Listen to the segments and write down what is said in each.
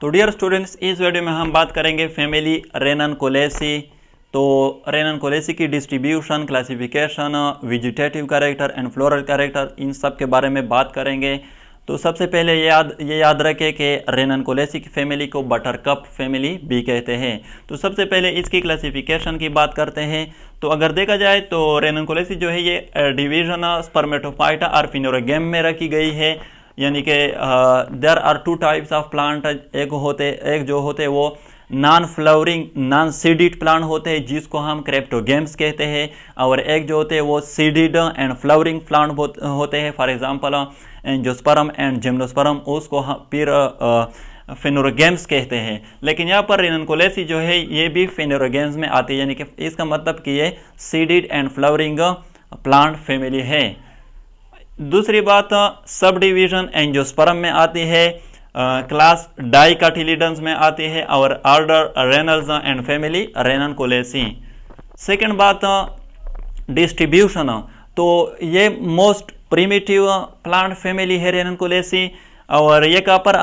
तो dear students, इस video में हम बात करेंगे फैमिली रेननकोलेसी। तो रेननकोलेसी की distribution, classification, vegetative character and floral character, इन सब के बारे में बात करेंगे। तो सबसे पहले ये याद रखें कि रेननकोलेसी की फैमिली को बटरकप फैमिली भी कहते हैं। तो सबसे पहले इसकी क्लासिफिकेशन की बात करते हैं। तो अगर देखा जाए तो रेननकोलेसी जो है ये डिवीजन स्पर्मेटोफाइटा और फिनोरोगेम में रखी गई है। यानी कि there are two types of plant. एक जो होते वो non flowering non seeded plant होते हैं जिसको हम क्रेप्टोगेम्स कहते हैं, और एक जो होते हैं वो सीडिड एंड फ्लावरिंग प्लांट होते हैं। For example angiosperm and gymnosperm, उसको फिर फेनोरोगेम्स कहते हैं। लेकिन यहाँ पर रेननकोलेसी जो है ये भी फेनोरोगेम्स में आती है, यानी कि इसका मतलब कि ये सीडिड एंड फ्लावरिंग प्लांट फैमिली है। दूसरी बात, सब डिवीजन एंजियोस्पर्म में आती है, क्लास डाइकाटिलिडन्स में आती है, और order Ranales and family Ranunculaceae. Second बात, डिस्ट्रीब्यूशन। तो ये मोस्ट प्रिमिटिव प्लांट फैमिली है रेननकोलेसी, और ये कहाँ पर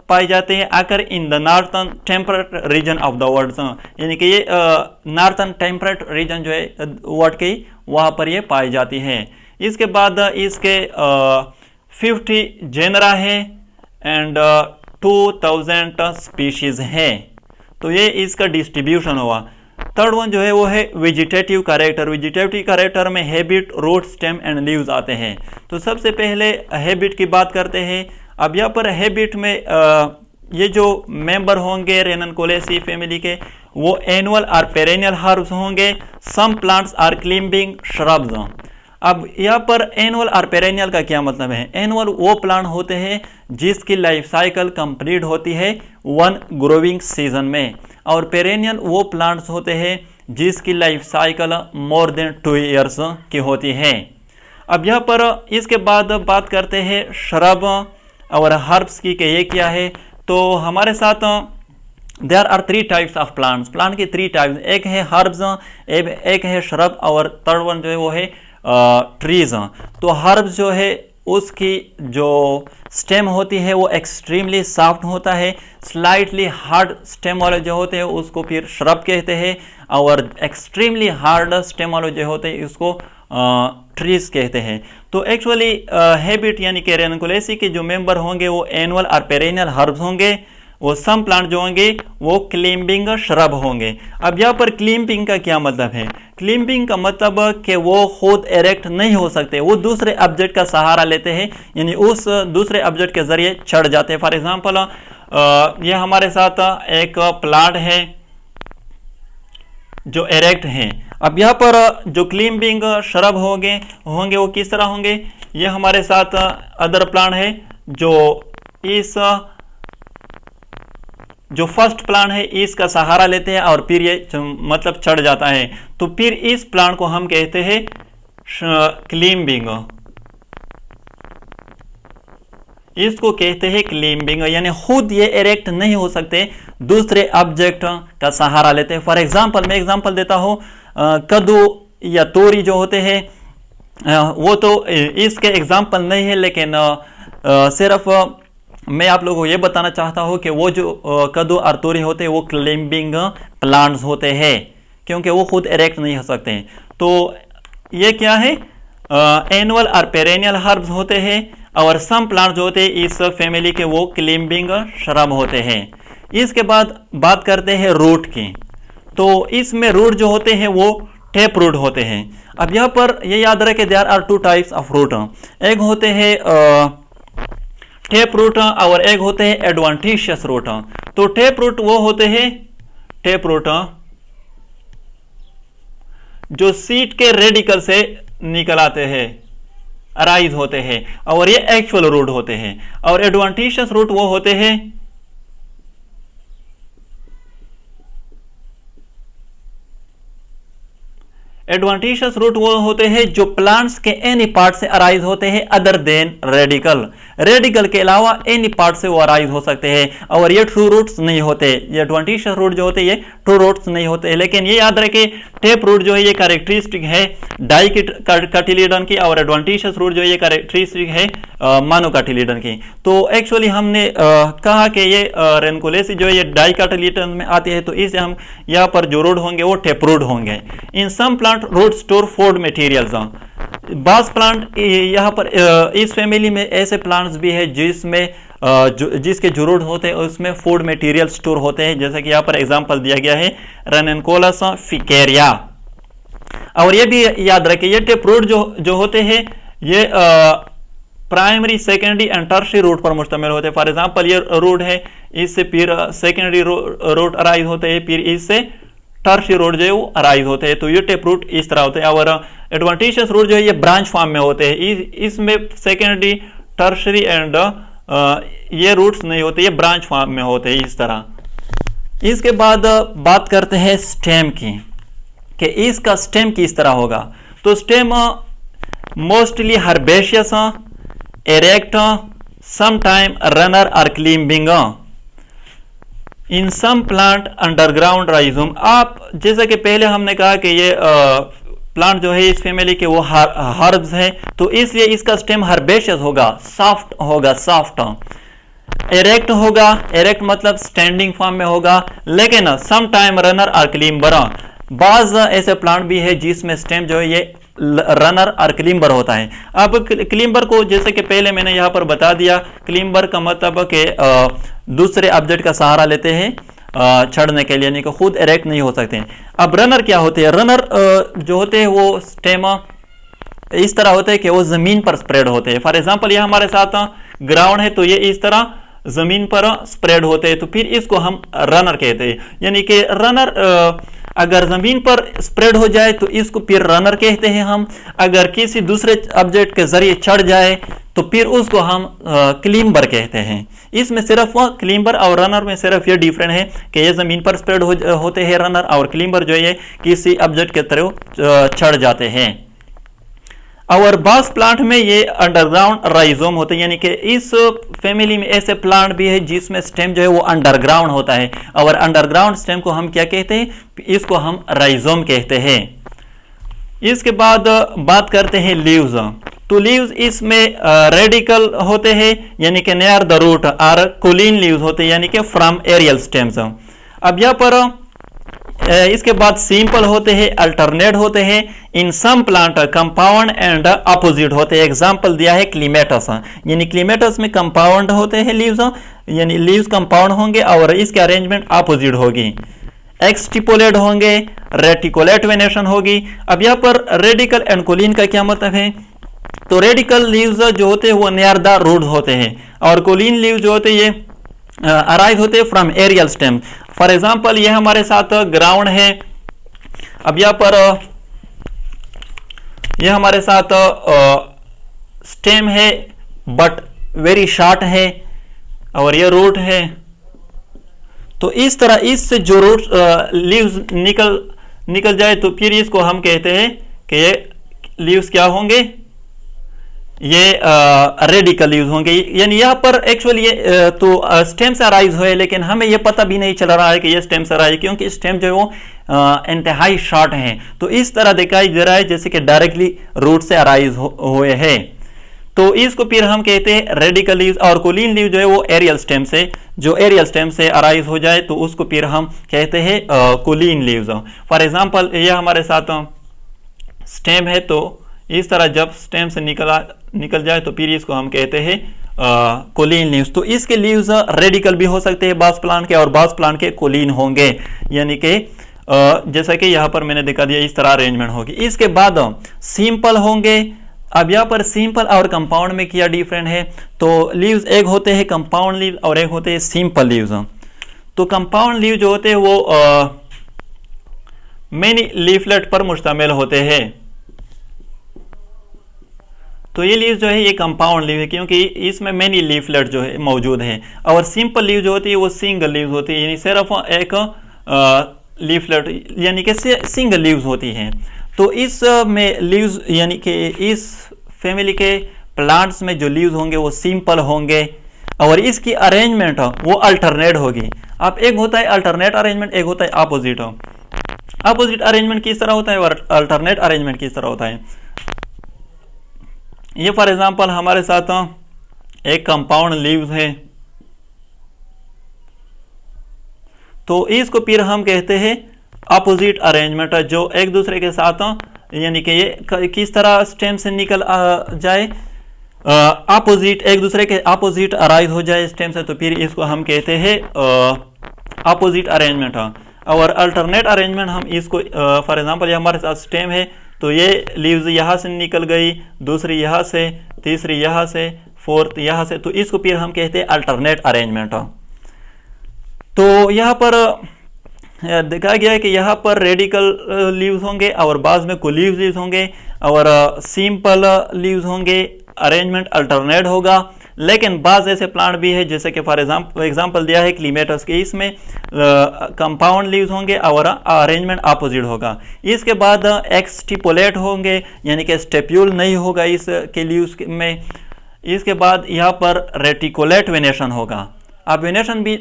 पाई जाते हैं? आकर in the northern temperate region of the world. यानी कि ये नॉर्थन टेम्परेट रीजन जो है वर्ल्ड के, वहाँ पर ये पाई जाती है। इसके बाद इसके 50 जेनरा है एंड 2000 स्पीशीज है। तो ये इसका डिस्ट्रीब्यूशन हुआ। थर्ड वन जो है वो है वेजिटेटिव कैरेक्टर। वेजिटेटिव कैरेक्टर में habit, root, stem and leaves आते हैं। तो सबसे पहले हैबिट की बात करते हैं। अब यहाँ पर हैबिट में ये जो मेंबर होंगे रेननकोलेसी फैमिली के, वो एनुअल और पेरेनियल हर्ब्स होंगे। Some plants are climbing shrubs. अब यहाँ पर एनुअल और पेरेनियल का क्या मतलब है? एनुअल वो प्लांट होते हैं जिसकी लाइफ साइकिल कंप्लीट होती है 1 ग्रोविंग सीजन में, और पेरेनियल वो प्लांट्स होते हैं जिसकी life cycle more than 2 years की होती है। अब यहाँ पर इसके बाद बात करते हैं श्रब और हर्ब्स की कि ये क्या है। तो हमारे साथ there are 3 types of plants. Plant की 3 टाइप्स, एक है हर्ब्स, एक है श्रब, और थर्ड वन जो है वो है ट्रीज। तो हर्ब्स जो है उसकी जो स्टेम होती है वो एक्सट्रीमली सॉफ्ट होता है। स्लाइटली हार्ड स्टेम वाले जो होते हैं उसको फिर श्रब कहते हैं, और एक्सट्रीमली हार्ड स्टेम वाले जो होते हैं उसको ट्रीज कहते हैं। तो एक्चुअली हैबिट यानी कि रेननकोलेसी के जो मेंबर होंगे वो एनुअल और पेरेनियल हर्ब्स होंगे। वो सम प्लांट जो होंगे वो क्लाइंबिंग श्रब होंगे। अब यहाँ पर क्लाइंबिंग का क्या मतलब है? क्लाइंबिंग का मतलब कि वो खुद एरेक्ट नहीं हो सकते, वो दूसरे ऑब्जेक्ट का सहारा लेते हैं, यानी उस दूसरे ऑब्जेक्ट के जरिए चढ़ जाते हैं। फॉर एग्जांपल ये हमारे साथ एक प्लांट है जो एरेक्ट है। अब यहाँ पर जो क्लाइंबिंग श्रब होंगे वो किस तरह होंगे? ये हमारे साथ अदर प्लांट है जो फर्स्ट प्लांट है इसका सहारा लेते हैं और फिर ये मतलब चढ़ जाता है। तो फिर इस प्लांट को हम कहते हैं क्लाइंबिंग। इसको कहते हैं क्लाइंबिंग, यानी खुद ये एरेक्ट नहीं हो सकते, दूसरे ऑब्जेक्ट का सहारा लेते हैं। फॉर एग्जांपल मैं एग्जांपल देता हूं, कद्दू या तोरी जो होते हैं, वो तो इसके एग्जांपल नहीं है, लेकिन सिर्फ मैं आप लोगों को ये बताना चाहता हूं कि वो जो कद्दू और तोरी होते हैं वो क्लाइंबिंग प्लांट्स होते हैं, क्योंकि वो खुद एरेक्ट नहीं हो सकते। तो ये क्या है? एनुअल और पेरेनियल हर्ब्स होते हैं, और सम प्लांट जो होते हैं इस फैमिली के वो क्लाइंबिंग श्रब होते हैं। इसके बाद बात करते हैं रूट की। तो इसमें रूट जो होते हैं वो टेप रूट होते हैं। अब यहाँ पर ये याद रखें there are 2 types of root. एक होते हैं टेप रूट और एक होते हैं एडवांटिशियस रूट। तो टेप रूट वो होते हैं जो सीड के रेडिकल से निकल आते हैं, अराइज होते हैं, और ये एक्चुअल रूट होते हैं। और एडवांटिशियस रूट वो होते हैं एडवांटिशियस रूट वो होते हैं जो प्लांट्स के एनी पार्ट से अराइज होते हैं अदर देन रेडिकल के अलावा एनी पार्ट से वो अराइज हो सकते हैं, और ये ट्रू रूट्स नहीं होते। ये एडवांटिशियस रूट जो होते हैं ये ट्रू रूट्स नहीं होते। लेकिन ये याद रखें टेप रूट जो है ये कैरेक्टरिस्टिक है डाइकोटिलीडन की, और एडवेंटिशियस रूट जो है ये कैरेक्टरिस्टिक है मोनोकोटिलीडन की। तो एक्चुअली हमने कहा कि ये रेनकोलेसी जो है ये डाइकोटिलीडन में आती है, तो इसे हम यहाँ पर जो रूट होंगे वो टेप रूट होंगे। In some plant root store food materials. बास प्लांट यहाँ पर इस फैमिली में ऐसे प्लांट्स भी है जिसमें जिसके जो रूट होते हैं उसमें फूड मटेरियल स्टोर होते हैं, जैसे कि यहाँ पर एग्जांपल दिया गया है रेननकोलस फिकेरिया। और ये भी याद रखिए ये टेप रूट जो होते हैं ये primary, secondary and tertiary root पर मुश्तमिल होते हैं। फॉर एग्जांपल ये रूट है, इससे फिर सेकेंडरी रूट अराइज होते हैं, फिर इससे टर्शियरी रूट जो है वो अराइज होते हैं। तो ये टेप रूट इस तरह होते हैं। और एडवेंटिशियस रूट जो है ये ब्रांच फॉर्म में होते हैं, इसमें सेकेंडरी, टर्शियरी एंड ये रूट्स नहीं होते, ये ब्रांच फॉर्म में होते हैं इस तरह। इसके बाद बात करते हैं स्टेम की कि इसका स्टेम किस तरह होगा। तो stem mostly herbaceous, erect, sometime runner और क्लिम्बिंग। इन सम प्लांट अंडरग्राउंड राइजोम। आप जैसा कि पहले हमने कहा कि ये प्लांट जो है इस फैमिली के वो हर्ब्स है, तो इसलिए इसका स्टेम हर्बेशियस होगा, सॉफ्ट होगा, सॉफ्ट। एरेक्ट होगा, एरेक्ट मतलब स्टैंडिंग फॉर्म में होगा, लेकिन सम टाइम रनर और क्लिम्बर। बाज ऐसे प्लांट भी है जिसमें स्टेम जो है ये रनर और क्लिम्बर होता है। अब क्लिम्बर को जैसे कि पहले मैंने यहाँ पर बता दिया, क्लिम्बर का मतलब के दूसरे ऑब्जेक्ट का सहारा लेते हैं चढ़ने के लिए, यानी कि खुद एरेक्ट नहीं हो सकते। अब रनर क्या होते हैं? रनर जो होते हैं वो स्टेम इस तरह होते हैं कि वो जमीन पर स्प्रेड होते हैं। फॉर एग्जांपल ये हमारे साथ ग्राउंड है, तो ये इस तरह जमीन पर स्प्रेड होते हैं, तो फिर इसको हम रनर कहते हैं। यानी कि रनर अगर जमीन पर स्प्रेड हो जाए तो इसको फिर रनर कहते हैं हम। अगर किसी दूसरे ऑब्जेक्ट के जरिए चढ़ जाए तो फिर उसको हम क्लिम्बर कहते हैं। इसमें सिर्फ क्लिम्बर और रनर में सिर्फ ये डिफरेंट है कि ये जमीन पर स्प्रेड होते हैं रनर, और क्लिम्बर जो है किसी ऑब्जेक्ट के तरफ चढ़ जाते हैं। और बास प्लांट में ये अंडरग्राउंड राइजोम होते हैं, यानी कि इस फैमिली में ऐसे प्लांट भी है जिसमें स्टेम जो है वो अंडरग्राउंड होता है, और अंडरग्राउंड स्टेम को हम क्या कहते हैं? इसको हम राइजोम कहते हैं। इसके बाद बात करते हैं लीव्स। तो लीव्स इसमें रेडिकल होते हैं, यानी कि नियर द रूट, और कोलिन लीव्स होते हैं, यानी कि फ्रॉम एरियल स्टेम्स। अब यहाँ पर इसके बाद सिंपल होते हैं, अल्टरनेट होते हैं। In some plant compound and opposite होते हैं। एग्जांपल दिया है क्लीमेटस, यानी क्लीमेटस में कंपाउंड होते हैं लीव्स, यानी लीव्स कंपाउंड होंगे और इसके अरेंजमेंट अपोजिट होगी। एक्सटिपोलेट होंगे, रेटिकुलेट वेनेशन होगी। अब यहाँ पर रेडिकल एंड कोलिन का क्या मतलब है? तो रेडिकल लीव्स जो होते हैं वो नियर द रूट होते हैं, और कोलिन लीव्स जो होते हैं ये अराइज होते हैं from aerial stem. For example ये हमारे साथ ग्राउंड है। अब यहाँ पर ये हमारे साथ स्टेम है बट वेरी शॉर्ट है, और ये रूट है। तो इस तरह इससे जो रूट लीव्स निकल जाए तो फिर इसको हम कहते हैं कि ये लीव्स क्या होंगे? ये रेडिकल लीव्स होंगे। यानी यहाँ पर एक्चुअली ये तो स्टेम से अराइज हुए, लेकिन हमें ये पता भी नहीं चल रहा है कि ये स्टेम से अराइज, क्योंकि स्टेम जो है वो इंतहाई शॉर्ट है। तो इस तरह दिखाई दे रहा है जैसे कि डायरेक्टली रूट से अराइज हुए हैं। तो इसको फिर हम कहते हैं रेडिकल लीव्स। और कोलिन लीव जो है वो एरियल स्टेम से, जो एरियल स्टेम से अराइज हो जाए तो उसको फिर हम कहते हैं कोलिन लीव्स। फॉर एग्जांपल ये हमारे साथ स्टेम है, तो इस तरह जब स्टेम से निकल जाए तो फिर इसको हम कहते हैं कोलिन लीव्स। तो इसके लीव्स रेडिकल भी हो सकते हैं बास प्लांट के, और बास प्लांट के कोलिन होंगे, यानी कि जैसा कि यहाँ पर मैंने दिखा दिया इस तरह अरेंजमेंट होगी। इसके बाद सिंपल होंगे। अब यहाँ पर सिंपल और कंपाउंड में क्या डिफरेंट है? तो लीव्स एक होते हैं कंपाउंड लीव और एक होते हैं सिंपल लीव्स। तो कंपाउंड लीव जो होते हैं वो मेनी लीफलेट पर मुश्तमिल होते हैं। तो ये लीव जो है ये कंपाउंड लीव है, क्योंकि इसमें मेनी लीफलेट जो है मौजूद है। और सिंपल लीव जो होती है वो सिंगल लीव होती है, यानी सिर्फ एक लीफलेट यानी कि सिंगल लीव्स होती हैं। तो इस में लीव्स यानी कि इस फैमिली के प्लांट्स में जो लीव्स होंगे वो सिंपल होंगे, और इसकी अरेंजमेंट वो अल्टरनेट होगी। अब एक होता है अल्टरनेट अरेंजमेंट, एक होता है अपोजिट। अपोजिट अरेंजमेंट किस तरह होता है और अल्टरनेट अरेंजमेंट किस तरह होता है। ये फॉर एग्जांपल हमारे साथ एक कंपाउंड लीव्स है, तो इसको फिर हम कहते हैं अपोजिट अरेंजमेंट, जो एक दूसरे के साथ यानी कि ये किस तरह स्टेम से निकल जाए, अपोजिट एक दूसरे के अपोजिट अराइज हो जाए स्टेम से, तो फिर इसको हम कहते हैं अपोजिट अरेंजमेंट। और अल्टरनेट अरेंजमेंट हम इसको फॉर एग्जांपल ये हमारे साथ स्टेम है, तो ये लीव्स यहाँ से निकल गई, दूसरी यहाँ से, तीसरी यहाँ से, फोर्थ यहाँ से, तो इसको फिर हम कहते हैं अल्टरनेट अरेंजमेंट। तो यहाँ पर देखा गया है कि यहाँ पर रेडिकल लीव्स होंगे और बाद में कोलीव्स लीव्स होंगे और सिंपल लीव्स होंगे, अरेंजमेंट अल्टरनेट होगा। लेकिन बाज ऐसे प्लांट भी है जैसे कि फॉर एग्जांपल दिया है क्लीमेटस के, इसमें कंपाउंड लीव्स होंगे और अरेंजमेंट अपोजिट होगा। इसके बाद एक्सटिपोलेट होंगे यानी कि स्टेप्यूल नहीं होगा इसके लीव्स में। इसके बाद यहाँ पर रेटिकुलेट वेनेशन होगा। अब वेनेशन भी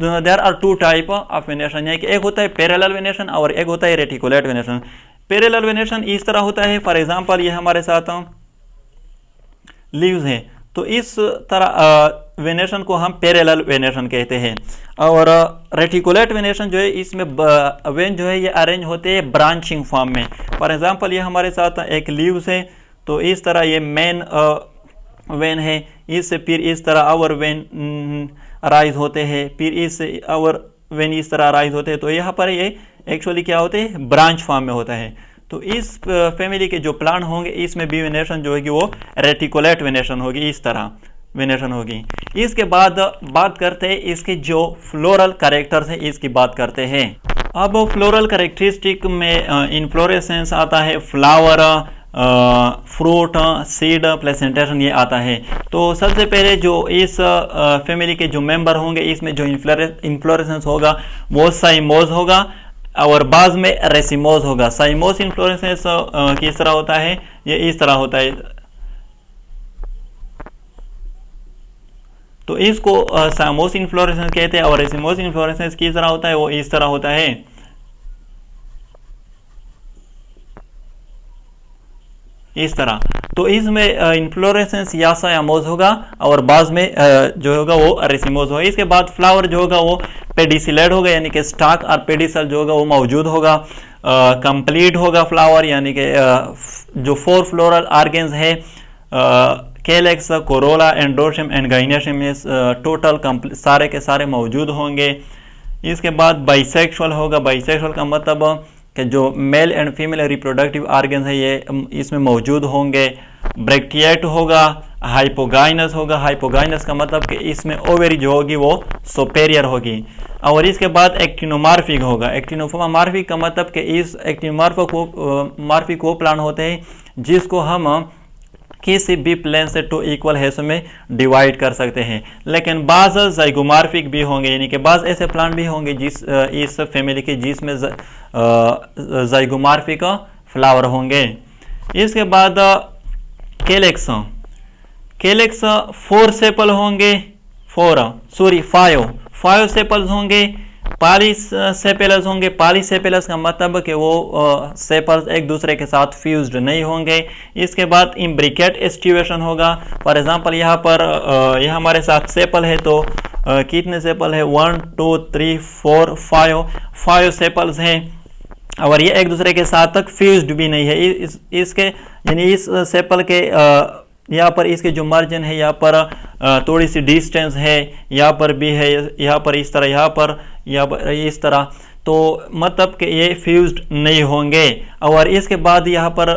there are two type of venation, यानी कि एक होता है पैरेलल वेनेशन और एक होता है रेटिकुलेट वेनेशन। पैरेलल वेनेशन इस तरह होता है, फॉर एग्जांपल ये हमारे साथ लीव्स हैं, तो इस तरह वेनेशन को हम पैरेलल वेनेशन कहते हैं। और रेटिकुलेट वेनेशन जो है इसमें वेन जो है ये अरेंज होते हैं ब्रांचिंग फॉर्म में। फॉर एग्जांपल ये हमारे साथ एक लीव्स है, तो इस तरह ये मेन वेन है, इससे फिर इस तरह और वेन अराइज होते हैं, फिर इस और वेन इस तरह अराइज होते हैं। तो यहाँ पर ये एक्चुअली क्या होते हैं, ब्रांच फॉर्म में होता है। तो इस फैमिली के जो प्लांट होंगे इसमें भी वेनेशन जो होगी वो रेटिकुलेट वेनेशन होगी, इस तरह वेनेशन होगी। इसके बाद बात करते हैं इसके जो फ्लोरल कैरेक्टर्स है, इसकी बात करते हैं। अब फ्लोरल कैरेक्टरिस्टिक में इनफ्लोरेसेंस आता है, फ्लावर, फ्रूट, सीड, प्लेसेंटेशन ये आता है। तो सबसे पहले जो इस फैमिली के जो मेंबर होंगे इसमें जो इन्फ्लोरेसेंस होगा वो साइमोज होगा और बाद में रेसिमोज होगा। साइमोस इन्फ्लोरेसेंस किस तरह होता है, ये इस तरह होता है, तो इसको साइमोस इन्फ्लोरेसेंस कहते हैं। और रेसिमोस इन्फ्लोरेसेंस किस तरह होता है, वो इस तरह होता है, इस तरह। तो इसमें इन्फ्लोरेसेंस या साइमोस होगा और बाद में जो होगा वो रेसिमोस होगा। इसके बाद फ्लावर जो होगा वो पेडिसिलेड होगा, यानी कि स्टाक और पेडिसल जो होगा वो मौजूद होगा। कंप्लीट होगा फ्लावर, यानी कि जो 4 फ्लोरल ऑर्गेन्स है, calyx, Corolla, androecium and gynoecium में टोटल सारे के सारे मौजूद होंगे। इसके बाद बाइसेक्सुअल होगा। बाइसेक्सुअल का मतलब कि जो male and female reproductive organs है ये इसमें मौजूद होंगे। ब्रैक्टिएट होगा। हाइपोगाइनस होगा। हाइपोगाइनस का मतलब कि इसमें ओवेरी जो होगी वो सुपेरियर होगी। और इसके बाद एक्टिनोमॉर्फिक होगा। एक्टिनोमॉर्फिक का मतलब कि इस एक्टिनोमॉर्फिक वो प्लांट होते हैं जिसको हम किसी भी प्लेन से 2 इक्वल हिस्सों में डिवाइड कर सकते हैं। लेकिन बाज जाइगोमॉर्फिक भी होंगे, यानी कि बाज ऐसे प्लांट भी होंगे इस फैमिली के जिसमें जाइगोमॉर्फिक फ्लावर होंगे। इसके बाद कैलेक्स 4 सेपल होंगे, 5 सेपल्स होंगे। पॉलीसेपेलस होंगे। पॉलीसेपेलस का मतलब कि वो सेपल्स एक दूसरे के साथ फ्यूज्ड नहीं होंगे। इसके बाद इम्ब्रिकेट एस्टिवेशन होगा। फॉर एग्जांपल यहाँ पर यह हमारे साथ सेपल है, तो कितने सेपल है, 1 2 3 4 5 सेपल्स हैं और ये एक दूसरे के साथ तक फ्यूज्ड भी नहीं है। इसके यानी इस सेपल के यहाँ पर इसके जो मार्जिन है यहाँ पर थोड़ी सी डिस्टेंस है, यहाँ पर भी है, यहाँ पर इस तरह, यहाँ पर इस तरह, तो मतलब कि ये फ्यूज्ड नहीं होंगे। और इसके बाद यहाँ पर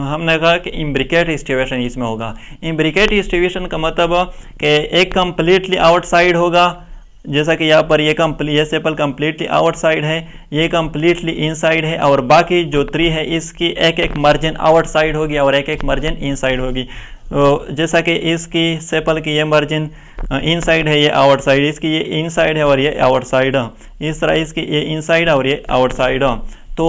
हमने कहा कि इम्ब्रिकेट एस्टिवेशन इसमें होगा। इम्ब्रिकेट एस्टिवेशन का मतलब कि एक कम्प्लीटली आउटसाइड होगा, जैसा कि यहाँ पर ये सेपल कम्प्लीटली आउटसाइड है, ये कम्प्लीटली इनसाइड है और बाकी जो 3 है इसकी एक मार्जिन आउटसाइड होगी और एक मार्जिन इनसाइड होगी। तो जैसा कि इसकी सेपल की ये मार्जिन इनसाइड है, ये आउटसाइड, इसकी ये इनसाइड है और ये आउटसाइड, इस तरह इसकी ये इनसाइड और ये आउटसाइड। तो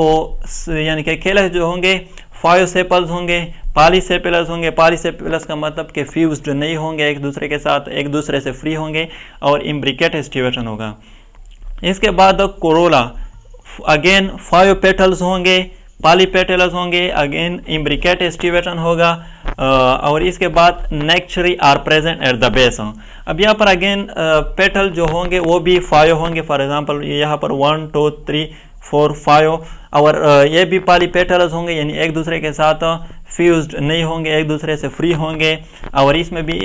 यानी कि कैलेक्स जो होंगे 5 सेपल्स होंगे। पॉलीसेपेलस होंगे। पॉलीसेपेलस का मतलब कि फ्यूज्ड नहीं होंगे एक दूसरे के साथ, एक दूसरे से फ्री होंगे और इम्ब्रिकेट एस्टिवेशन होगा। इसके बाद कोरोला अगेन 5 पेटल्स होंगे, पॉलीपेटल्स होंगे, अगेन इम्ब्रिकेट एस्टिवेशन होगा, और इसके बाद nectary are present at the base. अब यहाँ पर अगेन पेटल जो होंगे वो भी 5 होंगे। फॉर एग्जांपल यहाँ पर 1 2 3 4 5, और ये भी पॉलीपेटल्स होंगे, यानी एक दूसरे के साथ फ्यूज्ड नहीं होंगे, एक दूसरे से फ्री होंगे। और इसमें भी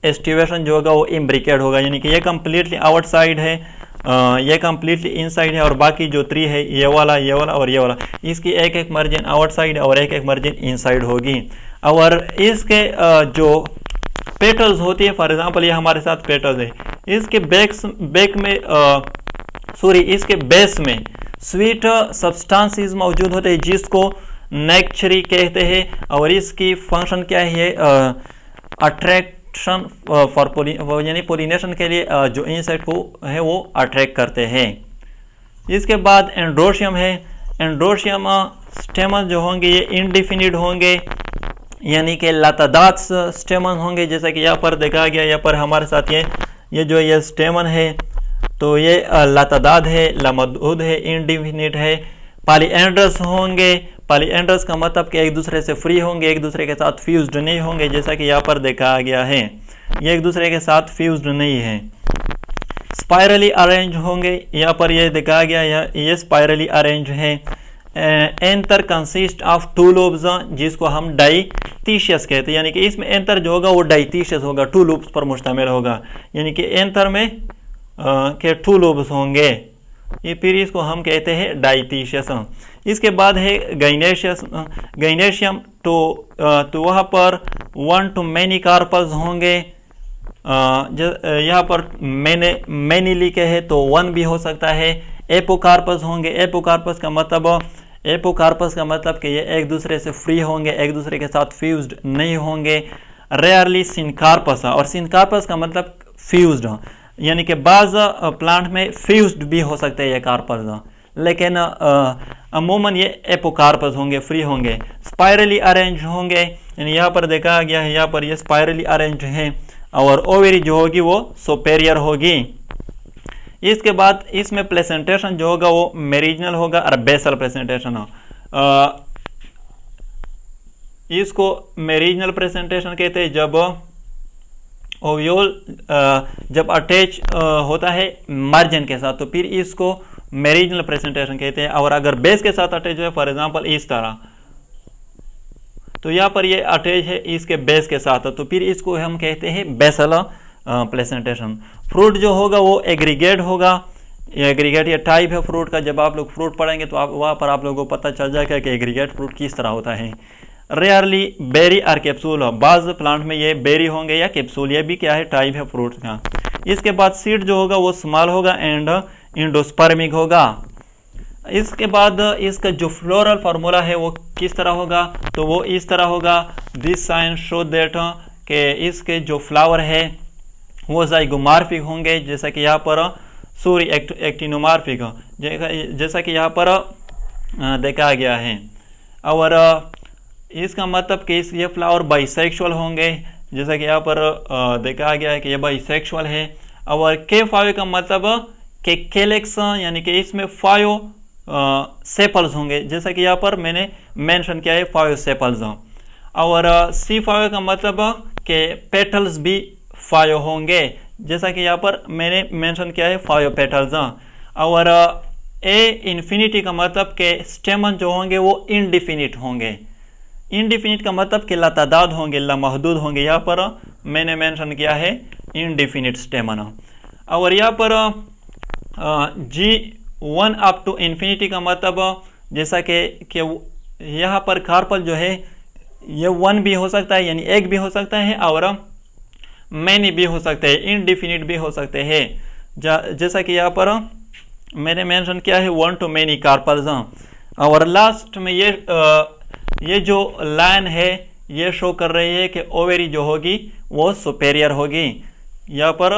एस्टिवेशन जो होगा वो इम्ब्रिकेट होगा, यानी कि ये कम्प्लीटली आउटसाइड है, ये कम्प्लीटली इनसाइड है, और बाकी जो 3 है ये वाला और ये वाला, इसकी एक एक मार्जिन आउटसाइड और एक एक मार्जिन इनसाइड होगी। और इसके जो पेटल्स होती है, फॉर एग्जांपल ये हमारे साथ पेटल्स है, इसके इसके बेस में स्वीट सब्सटेंसेस मौजूद होते हैं जिसको नेक्चरी कहते हैं, और इसकी फंक्शन क्या है, अट्रैक्शन फॉर यानी पोलिनेशन के लिए जो इंसेक्ट को है वो अट्रैक्ट करते हैं। इसके बाद एंड्रोशियम है। एंड्रोशियम स्टेमन जो होंगे ये इंडिफिनिट होंगे, यानी कि लातादात स्टेमन होंगे, जैसा कि यहाँ पर देखा गया। यहाँ पर हमारे साथ ये स्टेमन है तो ये लातादात है, लामहदूद है, इंडिफिनिट है। पॉलीएंड्रस होंगे। पॉलीएंड्रस का मतलब कि एक दूसरे से फ्री होंगे, एक दूसरे के साथ फ्यूज्ड नहीं होंगे, जैसा कि यहाँ पर देखा गया है, ये एक दूसरे के साथ फ्यूज्ड नहीं है। स्पाइरली अरेंज होंगे, यहाँ पर ये देखा गया, ये स्पाइरली अरेंज है। एंथर कंसिस्ट ऑफ 2 लूप्स, जिसको हम डाइथीशियस कहते हैं, यानी कि इसमें एंथर जो होगा वो डाइथीशियस होगा, 2 लूप्स पर मुश्तमिल होगा, यानी कि एंथर में के 2 लूप्स होंगे, ये फिर इसको हम कहते हैं डाइथीशियस। इसके बाद है गाइनेशियम, तो वहाँ पर 1 to many कार्पल्स होंगे। यहाँ पर मैंने लिखे है तो 1 भी हो सकता है। एपोकार्पस होंगे। एपोकार्पस का मतलब कि ये एक दूसरे से फ्री होंगे, एक दूसरे के साथ फ्यूज्ड नहीं होंगे। रेयरली सिनकार्पस, और सिनकार्पस का मतलब फ्यूज्ड, यानी कि बाज प्लांट में फ्यूज्ड भी हो सकते हैं ये कार्पस, लेकिन अमूमन ये एपोकार्पस होंगे, फ्री होंगे। स्पाइरली अरेंज होंगे, यानी यहाँ पर देखा गया है, यहाँ पर ये स्पाइरली अरेंज है, और ओवेरी जो होगी वो सुपेरियर होगी। इसके बाद इसमें प्लेसेंटेशन जो होगा वो मेरिजिनल होगा और बेसल प्रेजेंटेशन हो। इसको मेरिजिनल प्रेजेंटेशन कहते हैं जब ओव्यूल जब अटैच होता है मार्जिन के साथ, तो फिर इसको मेरिजिनल प्रेजेंटेशन कहते हैं। और अगर बेस के साथ अटैच है, फॉर एग्जांपल इस तरह, तो यहाँ पर ये अटैच है इसके बेस के साथ, तो फिर इसको हम कहते हैं बेसल प्रेजेंटेशन। फ्रूट जो होगा वो एग्रीगेट होगा। एग्रीगेट ये टाइप है फ्रूट का, जब आप लोग फ्रूट पढ़ेंगे तो वहाँ पर आप लोगों को पता चल जाएगा कि एग्रीगेट फ्रूट किस तरह होता है। रेयरली बेरी और कैप्सूल, बाज प्लांट में ये बेरी होंगे या कैप्सूल, ये भी क्या है, टाइप है फ्रूट का। इसके बाद सीड जो होगा वो स्मॉल होगा एंड इंडोस्पर्मिक होगा। इसके बाद इसका जो फ्लोरल फार्मूला है वो किस तरह होगा, तो वो इस तरह होगा। दिस साइन शो दैट के इसके जो फ्लावर है वो जाइगोमॉर्फिक होंगे, जैसा कि यहाँ पर एक्टिनोमॉर्फिक, जैसा कि यहाँ पर देखा गया है। और इसका मतलब कि ये फ्लावर बाइसेक्सुअल होंगे, जैसा कि यहाँ पर देखा गया है कि ये बाइसेक्सुअल है। और के 5 का मतलब कि कैलेक्स, यानी कि इसमें 5 सेपल्स होंगे, जैसा कि यहाँ पर मैंने मेंशन किया है 5 सेपल्स। और C5 का मतलब कि पेटल्स भी 5 होंगे, जैसा कि यहाँ पर मैंने मेंशन किया है 5 पेटल्स। और A∞ का मतलब कि स्टेमन जो होंगे वो इंडिफिनिट होंगे। इंडिफिनिट का मतलब कि लातादाद होंगे, लामहदूद होंगे, यहाँ पर मैंने मेंशन किया है इंडिफिनिट स्टेमन। और यहाँ पर G1 अप टू इन्फिनिटी का मतलब जैसा कि यहाँ पर कार्पल जो है ये 1 भी हो सकता है, यानी 1 भी हो सकता है, और मैनी भी हो सकते हैं, इनडिफिनिट भी हो सकते हैं, जैसा कि यहाँ पर मैंने मेंशन किया है 1 to many कार्पल्स। और लास्ट में ये जो लाइन है ये शो कर रही है कि ओवेरी जो होगी वो सुपेरियर होगी। यहाँ पर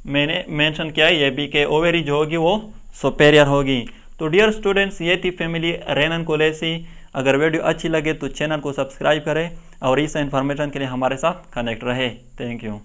मैंने मेंशन किया है ये भी कि ओवेरी जो होगी वो सुपेरियर होगी। तो डियर स्टूडेंट्स, ये थी फैमिली रेननकुलेसी। अगर वीडियो अच्छी लगे तो चैनल को सब्सक्राइब करें और इस इन्फॉर्मेशन के लिए हमारे साथ कनेक्ट रहे। Thank you.